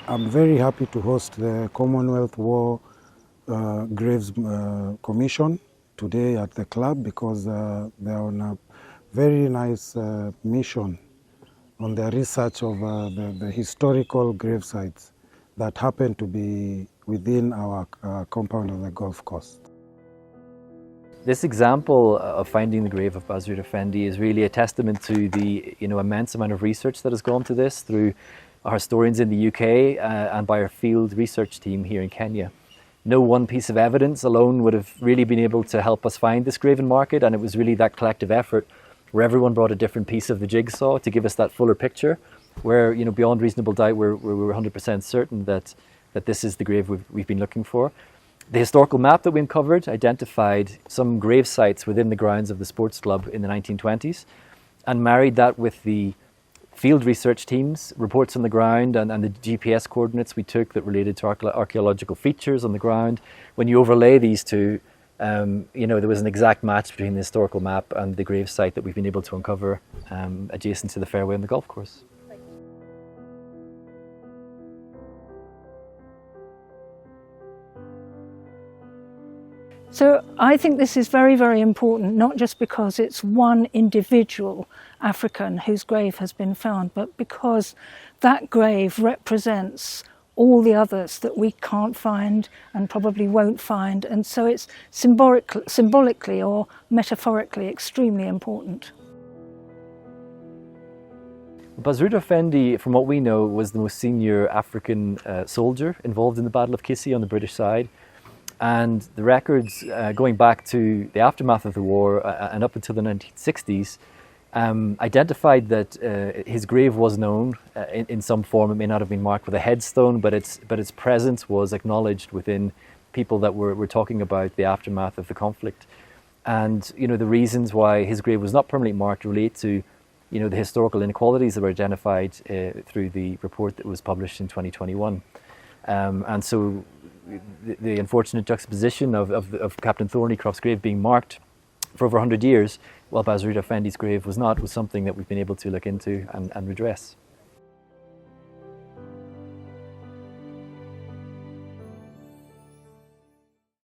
I'm very happy to host the Commonwealth War Graves Commission today at the club because they're on a very nice mission on the research of the historical grave sites that happen to be within our compound on the golf course. This example of finding the grave of Bazruta Effendi is really a testament to the immense amount of research that has gone to this through our historians in the UK and by our field research team here in Kenya. No one piece of evidence alone would have really been able to help us find this grave and mark it, and it was really that collective effort where everyone brought a different piece of the jigsaw to give us that fuller picture, where beyond reasonable doubt we were 100% certain that this is the grave we've been looking for. The historical map that we uncovered identified some grave sites within the grounds of the sports club in the 1920s and married that with the field research teams, reports on the ground and the GPS coordinates we took that related to archaeological features on the ground. When you overlay these two, there was an exact match between the historical map and the grave site that we've been able to uncover adjacent to the fairway on the golf course. So I think this is very, very important, not just because it's one individual African whose grave has been found, but because that grave represents all the others that we can't find and probably won't find. And so it's symbolically or metaphorically extremely important. Bazruta Effendi, from what we know, was the most senior African soldier involved in the Battle of Kisii on the British side. And the records going back to the aftermath of the war and up until the 1960s identified that his grave was known in some form. It may not have been marked with a headstone, but its presence was acknowledged within people that were talking about the aftermath of the conflict. And the reasons why his grave was not permanently marked relate to the historical inequalities that were identified through the report that was published in 2021. And so the unfortunate juxtaposition of Captain Thornycroft's grave being marked for over 100 years, while Bazruta Effendi's grave was not, was something that we've been able to look into and redress.